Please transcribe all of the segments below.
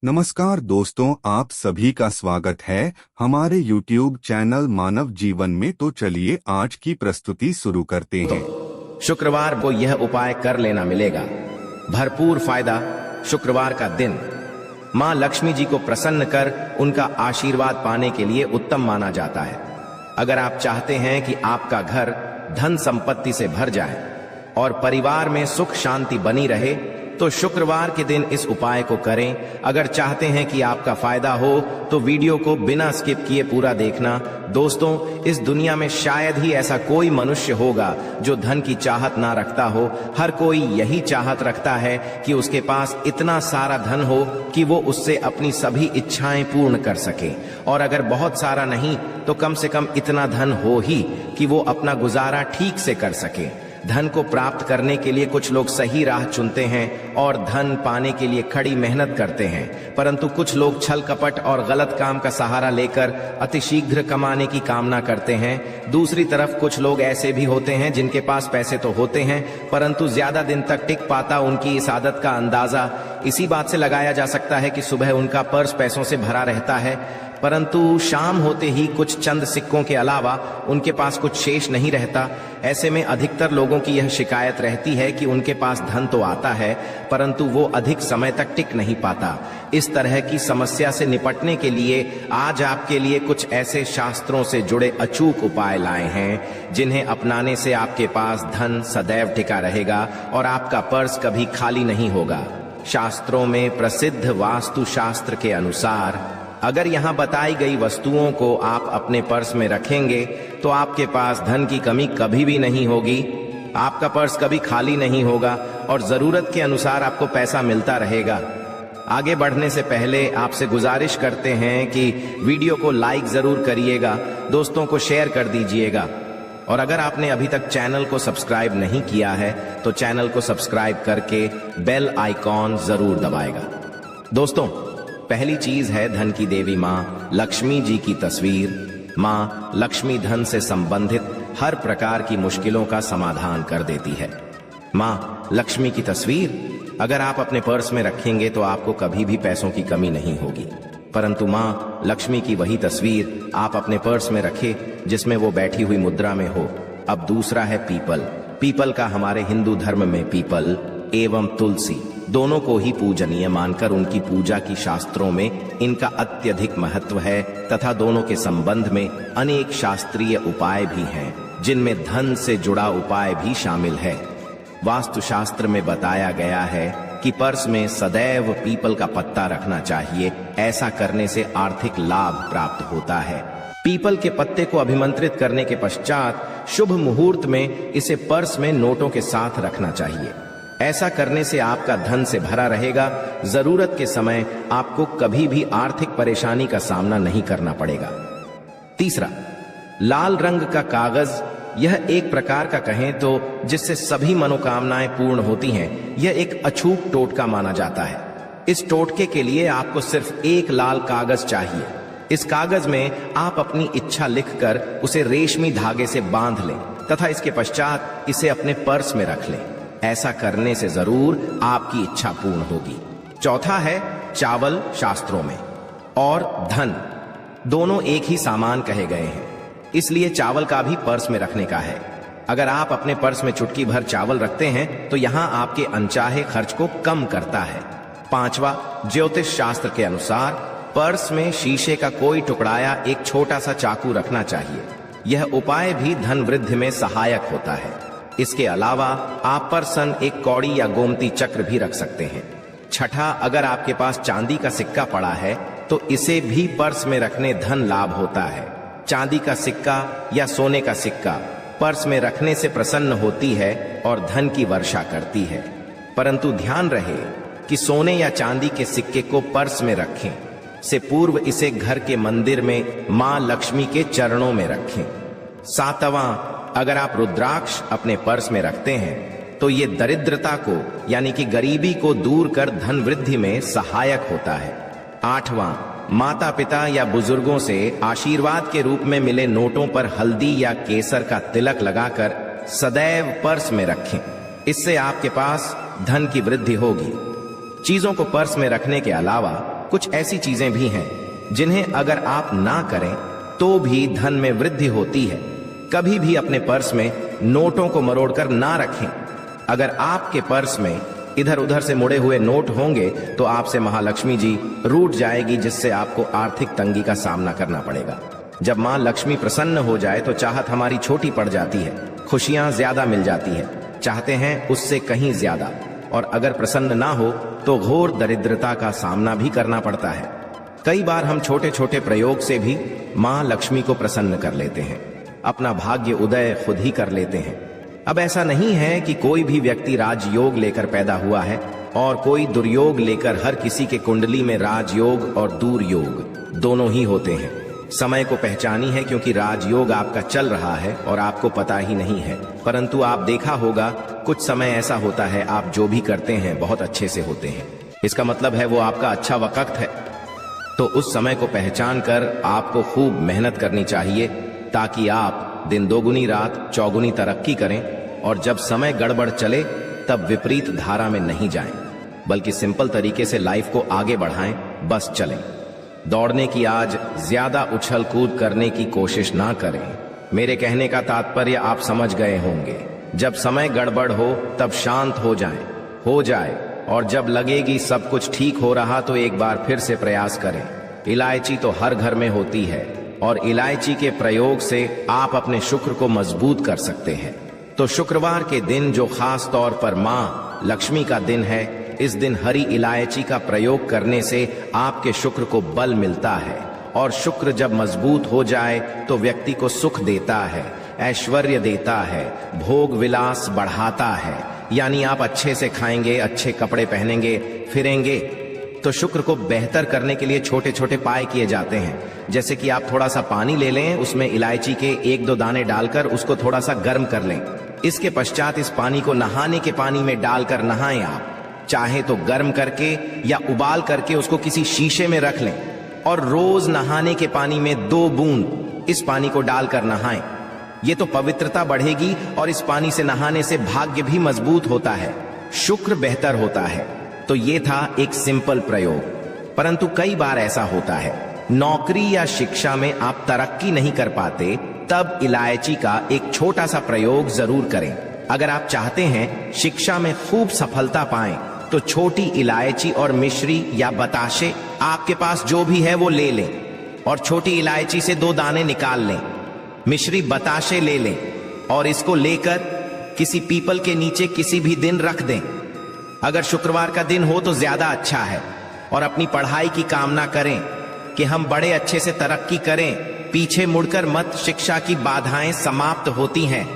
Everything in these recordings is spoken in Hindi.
नमस्कार दोस्तों, आप सभी का स्वागत है हमारे YouTube चैनल मानव जीवन में। तो चलिए आज की प्रस्तुति शुरू करते हैं। शुक्रवार को यह उपाय कर लेना मिलेगा भरपूर फायदा। शुक्रवार का दिन मां लक्ष्मी जी को प्रसन्न कर उनका आशीर्वाद पाने के लिए उत्तम माना जाता है। अगर आप चाहते हैं कि आपका घर धन संपत्ति से भर जाए और परिवार में सुख शांति बनी रहे तो शुक्रवार के दिन इस उपाय को करें। अगर चाहते हैं कि आपका फायदा हो तो वीडियो को बिना स्किप किए पूरा देखना। दोस्तों, इस दुनिया में शायद ही ऐसा कोई मनुष्य होगा जो धन की चाहत ना रखता हो। हर कोई यही चाहत रखता है कि उसके पास इतना सारा धन हो कि वो उससे अपनी सभी इच्छाएं पूर्ण कर सके, और अगर बहुत सारा नहीं तो कम से कम इतना धन हो ही कि वो अपना गुजारा ठीक से कर सके। धन को प्राप्त करने के लिए कुछ लोग सही राह चुनते हैं और धन पाने के लिए कड़ी मेहनत करते हैं, परंतु कुछ लोग छल कपट और गलत काम का सहारा लेकर अतिशीघ्र कमाने की कामना करते हैं। दूसरी तरफ कुछ लोग ऐसे भी होते हैं जिनके पास पैसे तो होते हैं परंतु ज्यादा दिन तक टिक पाता उनकी इस आदत का अंदाजा इसी बात से लगाया जा सकता है कि सुबह उनका पर्स पैसों से भरा रहता है परंतु शाम होते ही कुछ चंद सिक्कों के अलावा उनके पास कुछ शेष नहीं रहता। ऐसे में अधिकतर लोगों की यह शिकायत रहती है कि उनके पास धन तो आता है परंतु वो अधिक समय तक टिक नहीं पाता। इस तरह की समस्या से निपटने के लिए आज आपके लिए कुछ ऐसे शास्त्रों से जुड़े अचूक उपाय लाए हैं जिन्हें अपनाने से आपके पास धन सदैव टिका रहेगा और आपका पर्स कभी खाली नहीं होगा। शास्त्रों में प्रसिद्ध वास्तु शास्त्र के अनुसार अगर यहाँ बताई गई वस्तुओं को आप अपने पर्स में रखेंगे तो आपके पास धन की कमी कभी भी नहीं होगी, आपका पर्स कभी खाली नहीं होगा और जरूरत के अनुसार आपको पैसा मिलता रहेगा। आगे बढ़ने से पहले आपसे गुजारिश करते हैं कि वीडियो को लाइक जरूर करिएगा, दोस्तों को शेयर कर दीजिएगा, और अगर आपने अभी तक चैनल को सब्सक्राइब नहीं किया है तो चैनल को सब्सक्राइब करके बेल आइकॉन जरूर दबाएगा। दोस्तों, पहली चीज है धन की देवी मां लक्ष्मी जी की तस्वीर। मां लक्ष्मी धन से संबंधित हर प्रकार की मुश्किलों का समाधान कर देती है। मां लक्ष्मी की तस्वीर अगर आप अपने पर्स में रखेंगे तो आपको कभी भी पैसों की कमी नहीं होगी, परंतु मां लक्ष्मी की वही तस्वीर आप अपने पर्स में रखें जिसमें वो बैठी हुई मुद्रा में हो। अब दूसरा है पीपल। पीपल का हमारे हिंदू धर्म में पीपल एवं तुलसी दोनों को ही पूजनीय मानकर उनकी पूजा की शास्त्रों में इनका अत्यधिक महत्व है तथा दोनों के संबंध में अनेक शास्त्रीय उपाय भी हैं जिनमें धन से जुड़ा उपाय भी शामिल है। वास्तुशास्त्र में बताया गया है कि पर्स में सदैव पीपल का पत्ता रखना चाहिए। ऐसा करने से आर्थिक लाभ प्राप्त होता है। पीपल के पत्ते को अभिमंत्रित करने के पश्चात शुभ मुहूर्त में इसे पर्स में नोटों के साथ रखना चाहिए। ऐसा करने से आपका धन से भरा रहेगा। जरूरत के समय आपको कभी भी आर्थिक परेशानी का सामना नहीं करना पड़ेगा। तीसरा, लाल रंग का कागज। यह एक प्रकार का कहें तो जिससे सभी मनोकामनाएं पूर्ण होती हैं। यह एक अछूत टोटका माना जाता है। इस टोटके के लिए आपको सिर्फ एक लाल कागज चाहिए। इस कागज में आप अपनी इच्छा लिखकर उसे रेशमी धागे से बांध लें तथा इसके पश्चात इसे अपने पर्स में रख लें। ऐसा करने से जरूर आपकी इच्छा पूर्ण होगी। चौथा है चावल। शास्त्रों में और धन दोनों एक ही सामान कहे गए हैं, इसलिए चावल का भी पर्स में रखने का है। अगर आप अपने पर्स में चुटकी भर चावल रखते हैं तो यहाँ आपके अनचाहे खर्च को कम करता है। पांचवा, ज्योतिष शास्त्र के अनुसार पर्स में शीशे का कोई टुकड़ा या एक छोटा सा चाकू रखना चाहिए। यह उपाय भी धन वृद्धि में सहायक होता है। इसके अलावा आप पर्सन एक कौड़ी या गोमती चक्र भी रख सकते हैं। छठा, अगर आपके पास चांदी का सिक्का पड़ा है तो इसे भी पर्स में रखने धन लाभ होता है। चांदी का सिक्का या सोने का सिक्का पर्स में रखने से प्रसन्न होती है और धन की वर्षा करती है, परंतु ध्यान रहे कि सोने या चांदी के सिक्के को पर्स में रखें से पूर्व इसे घर के मंदिर में मां लक्ष्मी के चरणों में रखें। सातवां, अगर आप रुद्राक्ष अपने पर्स में रखते हैं तो ये दरिद्रता को यानी कि गरीबी को दूर कर धन वृद्धि में सहायक होता है। आठवां, माता पिता या बुजुर्गों से आशीर्वाद के रूप में मिले नोटों पर हल्दी या केसर का तिलक लगाकर सदैव पर्स में रखें। इससे आपके पास धन की वृद्धि होगी। चीजों को पर्स में रखने के अलावा कुछ ऐसी चीजें भी हैं जिन्हें अगर आप ना करें तो भी धन में वृद्धि होती है। कभी भी अपने पर्स में नोटों को मरोड़कर ना रखें। अगर आपके पर्स में इधर उधर से मुड़े हुए नोट होंगे तो आपसे महालक्ष्मी जी रूठ जाएगी, जिससे आपको आर्थिक तंगी का सामना करना पड़ेगा। जब मां लक्ष्मी प्रसन्न हो जाए तो चाहत हमारी छोटी पड़ जाती है, खुशियां ज्यादा मिल जाती है, चाहते हैं उससे कहीं ज्यादा, और अगर प्रसन्न ना हो तो घोर दरिद्रता का सामना भी करना पड़ता है। कई बार हम छोटे छोटे प्रयोग से भी मां लक्ष्मी को प्रसन्न कर लेते हैं, अपना भाग्य उदय खुद ही कर लेते हैं। अब ऐसा नहीं है कि कोई भी व्यक्ति राजयोग लेकर पैदा हुआ है और कोई दुर्योग लेकर। हर किसी के कुंडली में राजयोग और दुर्योग दोनों ही होते हैं। समय को पहचानी है, क्योंकि राजयोग आपका चल रहा है और आपको पता ही नहीं है। परंतु आप देखा होगा कुछ समय ऐसा होता है आप जो भी करते हैं बहुत अच्छे से होते हैं, इसका मतलब है वो आपका अच्छा वक्त है। तो उस समय को पहचान कर आपको खूब मेहनत करनी चाहिए, ताकि आप दिन दोगुनी रात चौगुनी तरक्की करें, और जब समय गड़बड़ चले तब विपरीत धारा में नहीं जाएं, बल्कि सिंपल तरीके से लाइफ को आगे बढ़ाएं, बस चलें। दौड़ने की आज ज्यादा उछल कूद करने की कोशिश ना करें। मेरे कहने का तात्पर्य आप समझ गए होंगे। जब समय गड़बड़ हो तब शांत हो जाए, और जब लगेगी सब कुछ ठीक हो रहा तो एक बार फिर से प्रयास करें। इलायची तो हर घर में होती है, और इलायची के प्रयोग से आप अपने शुक्र को मजबूत कर सकते हैं। तो शुक्रवार के दिन, जो खास तौर पर मां लक्ष्मी का दिन है, इस दिन हरी इलायची का प्रयोग करने से आपके शुक्र को बल मिलता है, और शुक्र जब मजबूत हो जाए तो व्यक्ति को सुख देता है, ऐश्वर्य देता है, भोग विलास बढ़ाता है। यानी आप अच्छे से खाएंगे, अच्छे कपड़े पहनेंगे, फिरेंगे। तो शुक्र को बेहतर करने के लिए छोटे छोटे उपाय किए जाते हैं। जैसे कि आप थोड़ा सा पानी ले लें, उसमें इलायची के 1-2 दाने डालकर उसको थोड़ा सा गर्म कर लें। इसके पश्चात इस पानी को नहाने के पानी में डालकर नहाएं। आप चाहे तो गर्म करके या उबाल करके उसको किसी शीशे में रख लें, और रोज नहाने के पानी में 2 बूंद इस पानी को डालकर नहाएं। ये तो पवित्रता बढ़ेगी, और इस पानी से नहाने से भाग्य भी मजबूत होता है, शुक्र बेहतर होता है। तो ये था एक सिंपल प्रयोग। परंतु कई बार ऐसा होता है, नौकरी या शिक्षा में आप तरक्की नहीं कर पाते, तब इलायची का एक छोटा सा प्रयोग जरूर करें। अगर आप चाहते हैं शिक्षा में खूब सफलता पाएं, तो छोटी इलायची और मिश्री या बताशे, आपके पास जो भी है वो ले लें, और छोटी इलायची से 2 दाने निकाल लें। मिश्री बताशे ले लें, और इसको लेकर किसी पीपल के नीचे किसी भी दिन रख दें। अगर शुक्रवार का दिन हो तो ज्यादा अच्छा है, और अपनी पढ़ाई की कामना करें कि हम बड़े अच्छे से तरक्की करें, पीछे मुड़कर मत, शिक्षा की बाधाएं समाप्त होती हैं।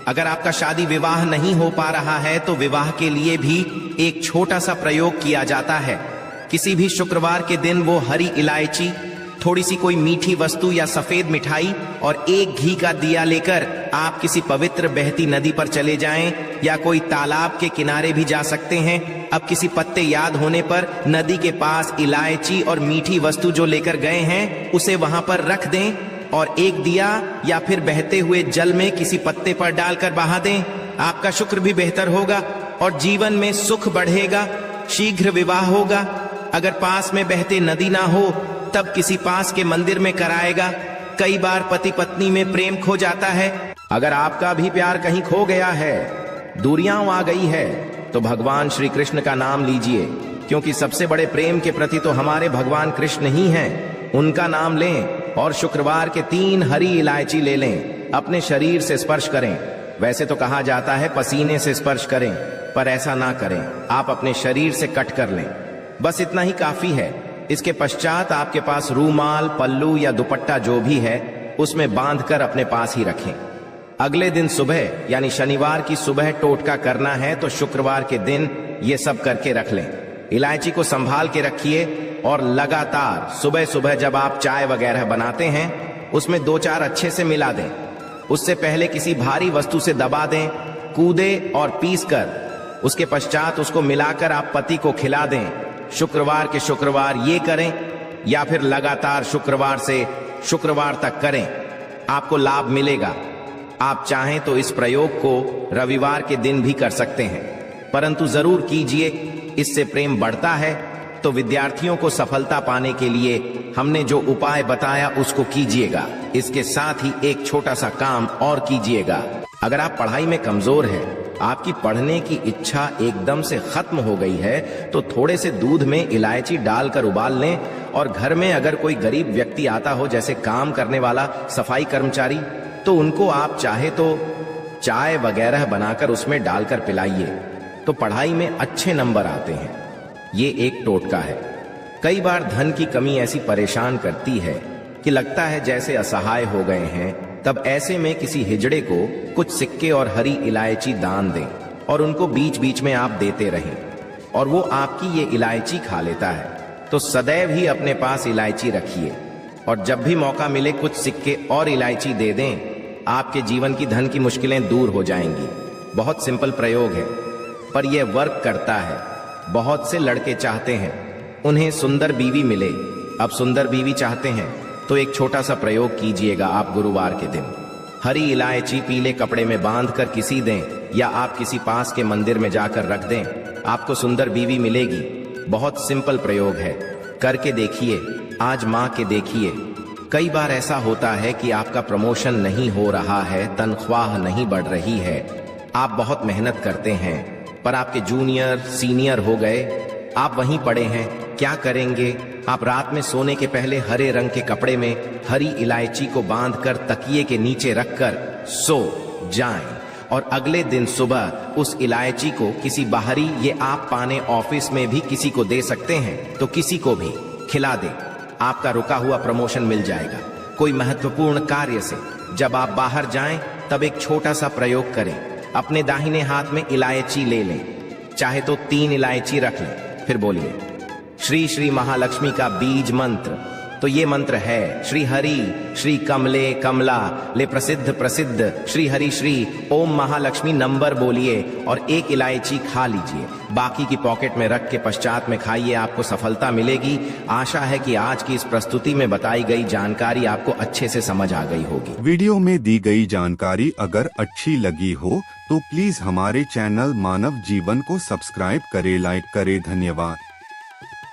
अगर आपका शादी विवाह नहीं हो पा रहा है तो विवाह के लिए भी एक छोटा सा प्रयोग किया जाता है। किसी भी शुक्रवार के दिन वो हरी इलायची, थोड़ी सी कोई मीठी वस्तु या सफेद मिठाई और 1 घी का दिया लेकर आप किसी पवित्र बहती नदी पर चले जाएं, या कोई तालाब के किनारे भी जा सकते हैं। अब किसी पत्ते याद होने पर नदी के पास इलायची और मीठी वस्तु जो लेकर गए हैं उसे वहां पर रख दें, और 1 दिया या फिर बहते हुए जल में किसी पत्ते पर डालकर बहा दें। आपका शुक्र भी बेहतर होगा और जीवन में सुख बढ़ेगा, शीघ्र विवाह होगा। अगर पास में बहते नदी ना हो तब किसी पास के मंदिर में कराएगा। कई बार पति पत्नी में प्रेम खो जाता है। अगर आपका भी प्यार कहीं खो गया है, दूरियां आ गई है, तो भगवान श्री कृष्ण का नाम लीजिए, क्योंकि सबसे बड़े प्रेम के प्रति तो हमारे भगवान कृष्ण ही हैं। उनका नाम लें और शुक्रवार के 3 हरी इलायची ले लें, अपने शरीर से स्पर्श करें। वैसे तो कहा जाता है पसीने से स्पर्श करें, पर ऐसा ना करें, आप अपने शरीर से कट कर लें। बस इतना ही काफी है। इसके पश्चात आपके पास रूमाल, पल्लू या दुपट्टा जो भी है उसमें बांधकर अपने पास ही रखें। अगले दिन सुबह यानी शनिवार की सुबह टोटका करना है, तो शुक्रवार के दिन ये सब करके रख लें। इलायची को संभाल के रखिए, और लगातार सुबह सुबह जब आप चाय वगैरह बनाते हैं उसमें 2-4 अच्छे से मिला दें। उससे पहले किसी भारी वस्तु से दबा दें, कूदे और पीस कर। उसके पश्चात उसको मिलाकर आप पति को खिला दें। शुक्रवार के शुक्रवार ये करें, या फिर लगातार शुक्रवार से शुक्रवार तक करें, आपको लाभ मिलेगा। आप चाहें तो इस प्रयोग को रविवार के दिन भी कर सकते हैं, परंतु जरूर कीजिए, इससे प्रेम बढ़ता है तो विद्यार्थियों को सफलता पाने के लिए हमने जो उपाय बताया उसको कीजिएगा। इसके साथ ही एक छोटा सा काम और कीजिएगा। अगर आप पढ़ाई में कमजोर हैं, आपकी पढ़ने की इच्छा एकदम से खत्म हो गई है, तो थोड़े से दूध में इलायची डालकर उबाल लें और घर में अगर कोई गरीब व्यक्ति आता हो, जैसे काम करने वाला, सफाई कर्मचारी, तो उनको आप चाहे तो चाय वगैरह बनाकर उसमें डालकर पिलाइए, तो पढ़ाई में अच्छे नंबर आते हैं। ये एक टोटका है। कई बार धन की कमी ऐसी परेशान करती है कि लगता है जैसे असहाय हो गए हैं। तब ऐसे में किसी हिजड़े को कुछ सिक्के और हरी इलायची दान दें और उनको बीच बीच में आप देते रहें और वो आपकी ये इलायची खा लेता है। तो सदैव ही अपने पास इलायची रखिए और जब भी मौका मिले कुछ सिक्के और इलायची दे दें। आपके जीवन की धन की मुश्किलें दूर हो जाएंगी। बहुत सिंपल प्रयोग है, पर यह वर्क करता है। बहुत से लड़के चाहते हैं उन्हें सुंदर बीवी मिले। अब सुंदर बीवी चाहते हैं तो एक छोटा सा प्रयोग कीजिएगा। आप गुरुवार के दिन हरी इलायची पीले कपड़े में बांधकर किसी दें या आप किसी पास के मंदिर में जाकर रख दें, आपको सुंदर बीवी मिलेगी। बहुत सिंपल प्रयोग है, करके देखिए, आजमा के देखिए। कई बार ऐसा होता है कि आपका प्रमोशन नहीं हो रहा है, तनख्वाह नहीं बढ़ रही है, आप बहुत मेहनत करते हैं, पर आपके जूनियर सीनियर हो गए, आप वहीं पड़े हैं। क्या करेंगे? आप रात में सोने के पहले हरे रंग के कपड़े में हरी इलायची को बांधकर तकिए के नीचे रखकर सो जाएं और अगले दिन सुबह उस इलायची को किसी बाहरी, ये आप पाने ऑफिस में भी किसी को दे सकते हैं, तो किसी को भी खिला दें। आपका रुका हुआ प्रमोशन मिल जाएगा। कोई महत्वपूर्ण कार्य से जब आप बाहर जाएं तब एक छोटा सा प्रयोग करें। अपने दाहिने हाथ में इलायची ले लें, चाहे तो 3 इलायची रख लें, फिर बोलिए श्री श्री महालक्ष्मी का बीज मंत्र। तो ये मंत्र है श्री हरि श्री कमले कमला ले प्रसिद्ध प्रसिद्ध श्री हरि श्री ओम महालक्ष्मी। नंबर बोलिए और 1 इलायची खा लीजिए। बाकी की पॉकेट में रख के पश्चात में खाइए, आपको सफलता मिलेगी। आशा है कि आज की इस प्रस्तुति में बताई गई जानकारी आपको अच्छे से समझ आ गई होगी। वीडियो में दी गई जानकारी अगर अच्छी लगी हो तो प्लीज हमारे चैनल मानव जीवन को सब्सक्राइब करें, लाइक करें। धन्यवाद।